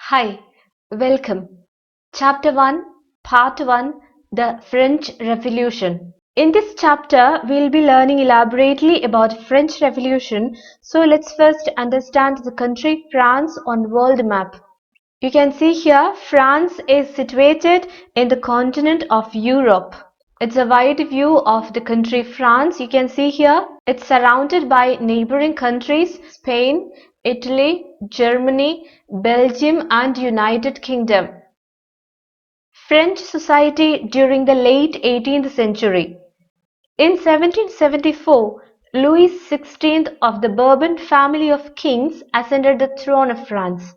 Hi, welcome. Chapter 1, Part 1, The French Revolution. In this chapter, we'll be learning elaborately about French Revolution. So let's first understand the country France on world map. You can see here, France is situated in the continent of Europe. It's a wide view of the country France. You can see here, it's surrounded by neighboring countries, Spain, Italy, Germany, Belgium and United Kingdom. French society during the late 18th century. In 1774, Louis XVI of the Bourbon family of kings ascended the throne of France.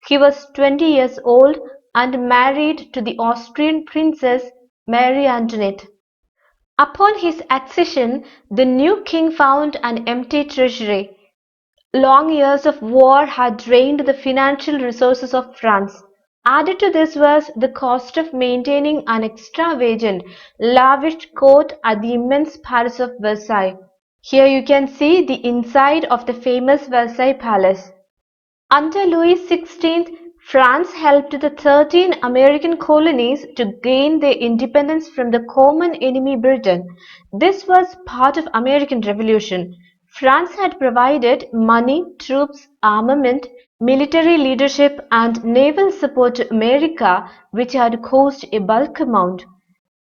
He was 20 years old and married to the Austrian princess Marie Antoinette. Upon his accession, the new king found an empty treasury. Long years of war had drained the financial resources of France. Added to this was the cost of maintaining an extravagant, lavish court at the immense Palace of Versailles. Here you can see the inside of the famous Versailles Palace. Under Louis XVI, France helped the 13 American colonies to gain their independence from the common enemy Britain. This was part of American Revolution. France had provided money, troops, armament, military leadership and naval support to America, which had cost a bulk amount.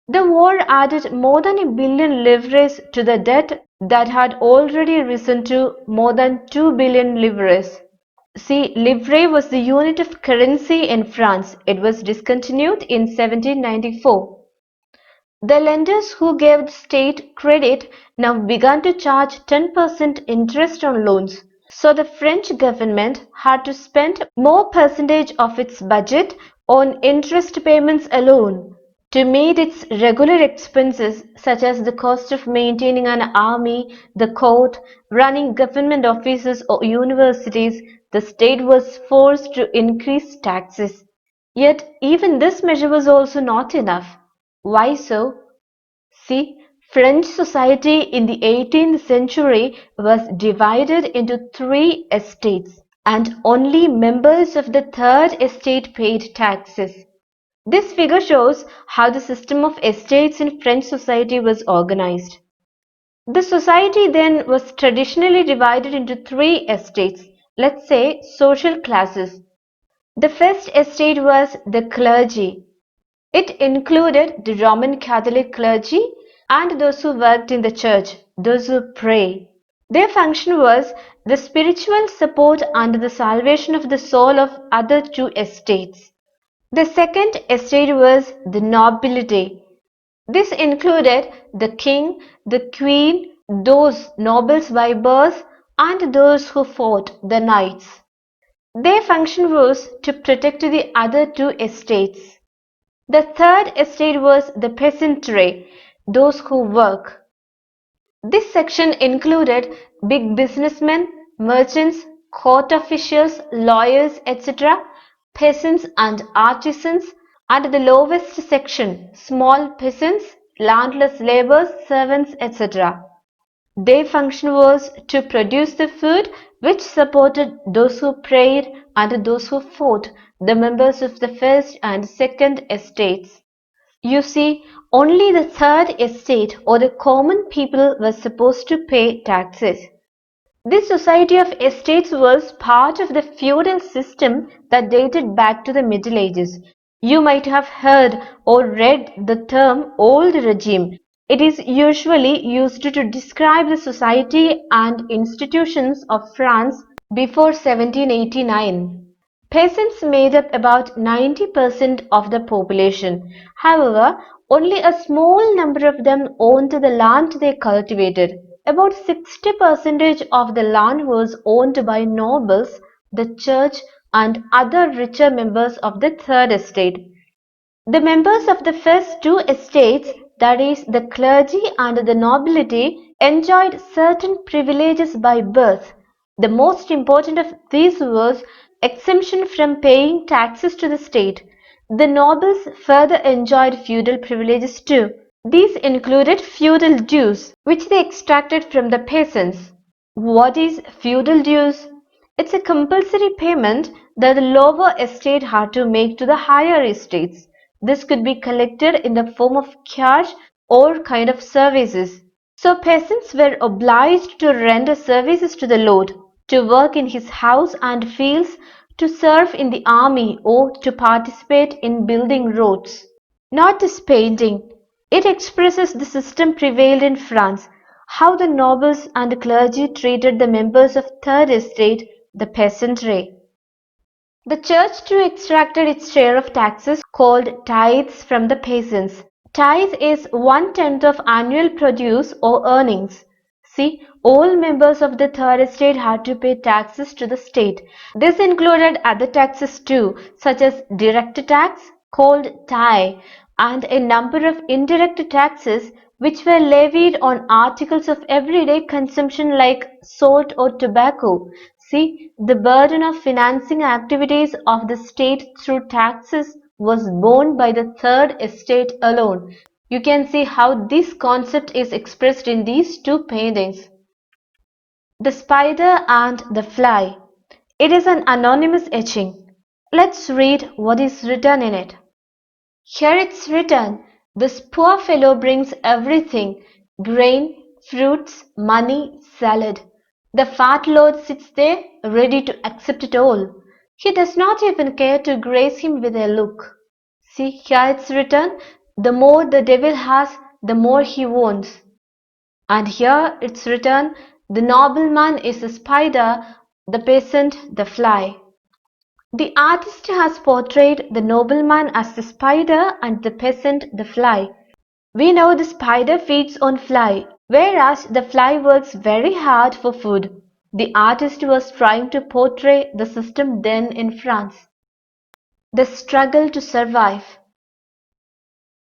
The war added more than $1 billion to the debt that had already risen to more than 2 billion livres. See, livre was the unit of currency in France. It was discontinued in 1794. The lenders who gave the state credit now began to charge 10% interest on loans. So the French government had to spend more percentage of its budget on interest payments alone to meet its regular expenses such as the cost of maintaining an army, the court, running government offices or universities. The state was forced to increase taxes. Yet even this measure was also not enough. Why so? See, French society in the 18th century was divided into three estates, and only members of the third estate paid taxes. This figure shows how the system of estates in French society was organized. The society then was traditionally divided into three estates, let's say social classes. The first estate was the clergy. It included the Roman Catholic clergy and those who worked in the church, those who pray. Their function was the spiritual support and the salvation of the soul of other two estates. The second estate was the nobility. This included the king, the queen, those nobles by birth, and those who fought, the knights. Their function was to protect the other two estates. The third estate was the peasantry, those who work. This section included big businessmen, merchants, court officials, lawyers, etc., peasants and artisans, and the lowest section, small peasants, landless laborers, servants, etc. Their function was to produce the food which supported those who prayed and those who fought, the members of the first and second estates. You see, only the third estate or the common people were supposed to pay taxes. This society of estates was part of the feudal system that dated back to the Middle Ages. You might have heard or read the term old regime. It is usually used to describe the society and institutions of France before 1789. Peasants made up about 90% of the population. However, only a small number of them owned the land they cultivated. About 60% of the land was owned by nobles, the church, and other richer members of the third estate. The members of the first two estates, that is, the clergy and the nobility, enjoyed certain privileges by birth. The most important of these was exemption from paying taxes to the state. The nobles further enjoyed feudal privileges too. These included feudal dues, which they extracted from the peasants. What is feudal dues? It's a compulsory payment that the lower estate had to make to the higher estates. This could be collected in the form of cash or kind of services. So peasants were obliged to render services to the lord, to work in his house and fields, to serve in the army or to participate in building roads. Not this painting. It expresses the system prevailed in France, how the nobles and clergy treated the members of third estate, the peasantry. The church too extracted its share of taxes called tithes from the peasants. Tithe is 1/10 of annual produce or earnings. See, all members of the third estate had to pay taxes to the state. This included other taxes too, such as direct tax, called tithe, and a number of indirect taxes which were levied on articles of everyday consumption like salt or tobacco. See, the burden of financing activities of the state through taxes was borne by the third estate alone. You can see how this concept is expressed in these two paintings. The Spider and the Fly. It is an anonymous etching. Let's read what is written in it. Here it's written, this poor fellow brings everything, grain, fruits, money, salad. The fat lord sits there, ready to accept it all. He does not even care to grace him with a look. See, here it's written, the more the devil has, the more he wants. And here it's written, the nobleman is the spider, the peasant the fly. The artist has portrayed the nobleman as the spider and the peasant the fly. We know the spider feeds on fly, whereas the fly works very hard for food. The artist was trying to portray the system then in France. The struggle to survive.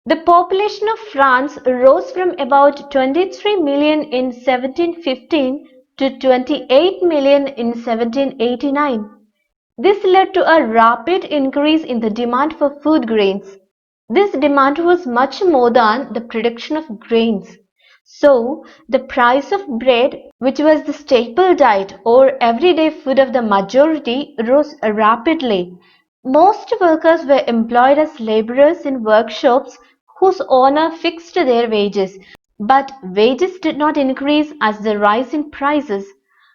The population of France rose from about 23 million in 1715 to 28 million in 1789. This led to a rapid increase in the demand for food grains. This demand was much more than the production of grains. So, the price of bread, which was the staple diet or everyday food of the majority, rose rapidly. Most workers were employed as laborers in workshops whose owner fixed their wages, but wages did not increase as the rise in prices.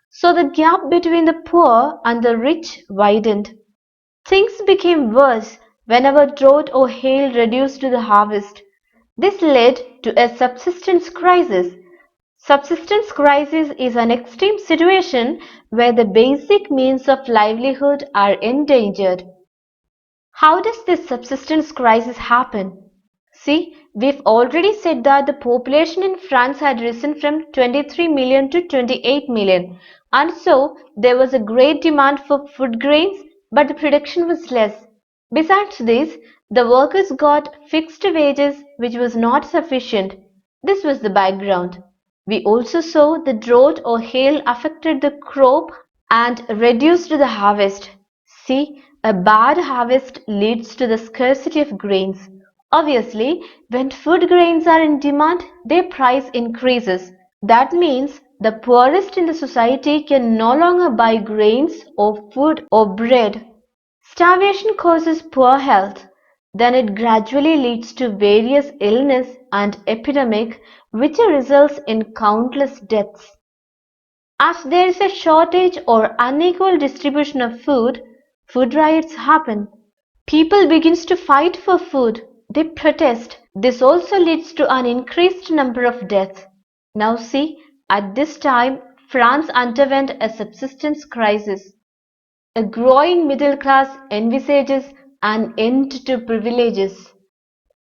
So the gap between the poor and the rich widened. Things became worse whenever drought or hail reduced the harvest. This led to a subsistence crisis. Subsistence crisis is an extreme situation where the basic means of livelihood are endangered. How does this subsistence crisis happen? See, we've already said that the population in France had risen from 23 million to 28 million, and so there was a great demand for food grains, but the production was less. Besides this, the workers got fixed wages, which was not sufficient. This was the background. We also saw the drought or hail affected the crop and reduced the harvest. See, a bad harvest leads to the scarcity of grains. Obviously, when food grains are in demand, their price increases. That means the poorest in the society can no longer buy grains or food or bread. Starvation causes poor health. Then it gradually leads to various illness and epidemic, which results in countless deaths. As there is a shortage or unequal distribution of food, food riots happen. People begins to fight for food. They protest. This also leads to an increased number of deaths. Now see, at this time, France underwent a subsistence crisis. A growing middle class envisages an end to privileges.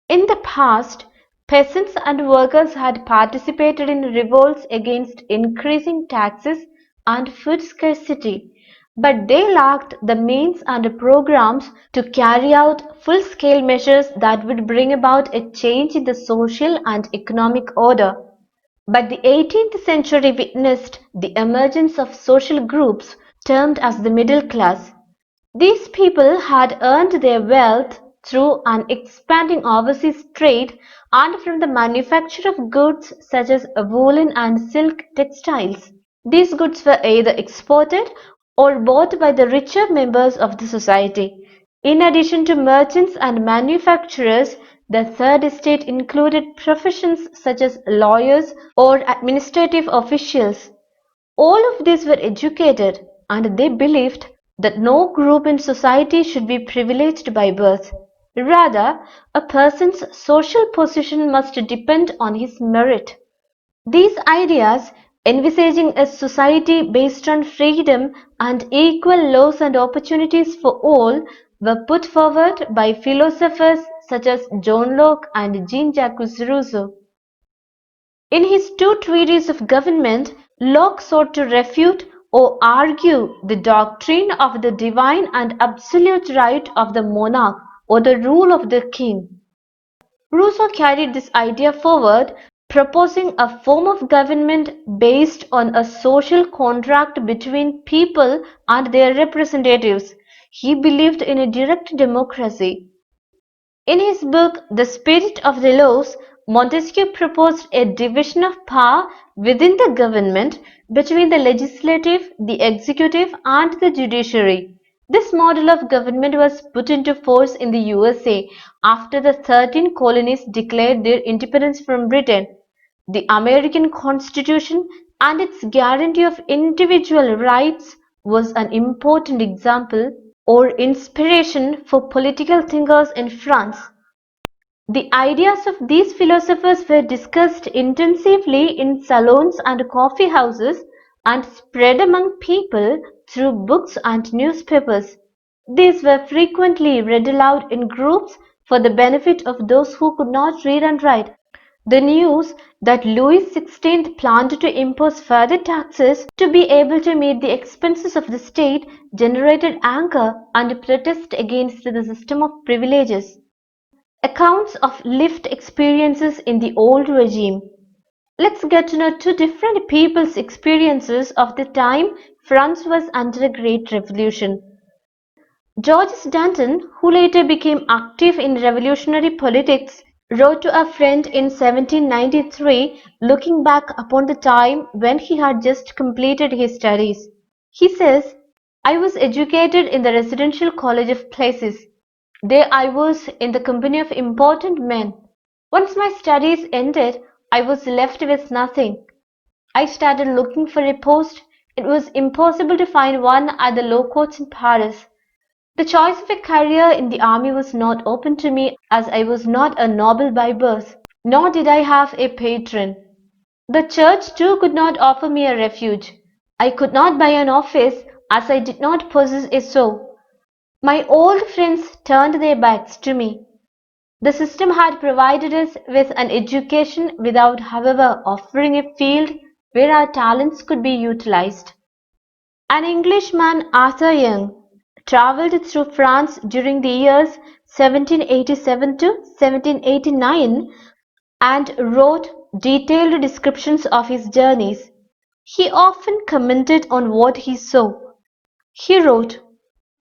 In the past, peasants and workers had participated in revolts against increasing taxes and food scarcity, but they lacked the means and programs to carry out full-scale measures that would bring about a change in the social and economic order. But the 18th century witnessed the emergence of social groups termed as the middle class. These people had earned their wealth through an expanding overseas trade and from the manufacture of goods such as woolen and silk textiles. These goods were either exported or bought by the richer members of the society. In addition to merchants and manufacturers, the third estate included professions such as lawyers or administrative officials. All of these were educated, and they believed that no group in society should be privileged by birth. Rather, a person's social position must depend on his merit. These ideas, envisaging a society based on freedom and equal laws and opportunities for all, were put forward by philosophers such as John Locke and Jean-Jacques Rousseau. In his two treatises of government, Locke sought to refute or argue the doctrine of the divine and absolute right of the monarch or the rule of the king. Rousseau carried this idea forward, proposing a form of government based on a social contract between people and their representatives. He believed in a direct democracy. In his book The Spirit of the Laws, Montesquieu proposed a division of power within the government between the legislative, the executive, and the judiciary. This model of government was put into force in the USA after the 13 colonies declared their independence from Britain. The American Constitution and its guarantee of individual rights was an important example or inspiration for political thinkers in France. The ideas of these philosophers were discussed intensively in salons and coffee houses and spread among people through books and newspapers. These were frequently read aloud in groups for the benefit of those who could not read and write. The news that Louis XVI planned to impose further taxes to be able to meet the expenses of the state generated anger and protest against the system of privileges. Accounts of lived experiences in the old regime. Let's get to know two different people's experiences of the time France was under a great revolution. Georges Danton, who later became active in revolutionary politics, wrote to a friend in 1793 looking back upon the time when he had just completed his studies. He says, I was educated in the residential college of places. There I was in the company of important men. Once my studies ended, I was left with nothing. I started looking for a post. It was impossible to find one at the law courts in Paris. The choice of a career in the army was not open to me as I was not a noble by birth, nor did I have a patron. The church too could not offer me a refuge. I could not buy an office as I did not possess a sou. My old friends turned their backs to me. The system had provided us with an education without, however, offering a field where our talents could be utilized. An Englishman, Arthur Young, traveled through France during the years 1787 to 1789 and wrote detailed descriptions of his journeys. He often commented on what he saw. He wrote,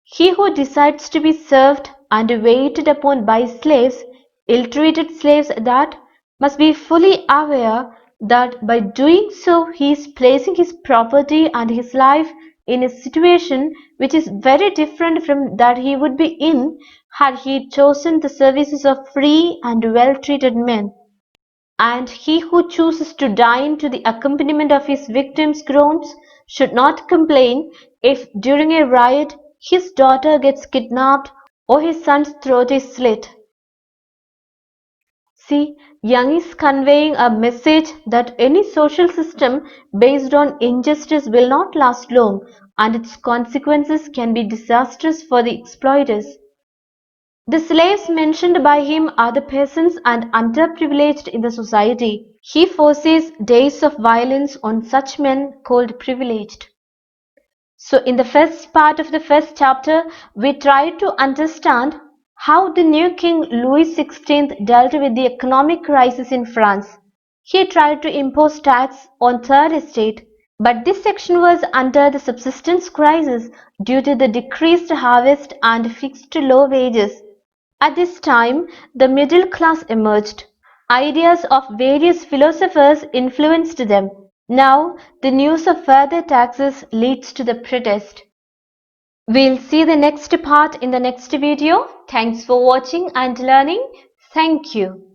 he who decides to be served and waited upon by slaves, ill-treated slaves that, must be fully aware that by doing so he is placing his property and his life in a situation which is very different from that he would be in had he chosen the services of free and well-treated men. And he who chooses to dine to the accompaniment of his victim's groans should not complain if during a riot his daughter gets kidnapped or his son's throat is slit. See, Young is conveying a message that any social system based on injustice will not last long and its consequences can be disastrous for the exploiters. The slaves mentioned by him are the peasants and underprivileged in the society. He foresees days of violence on such men called privileged. So in the first part of the first chapter, we tried to understand how the new King Louis XVI dealt with the economic crisis in France. He tried to impose tax on third estate, but this section was under the subsistence crisis due to the decreased harvest and fixed low wages. At this time, the middle class emerged. Ideas of various philosophers influenced them. Now, the news of further taxes leads to the protest. We'll see the next part in the next video. Thanks for watching and learning. Thank you.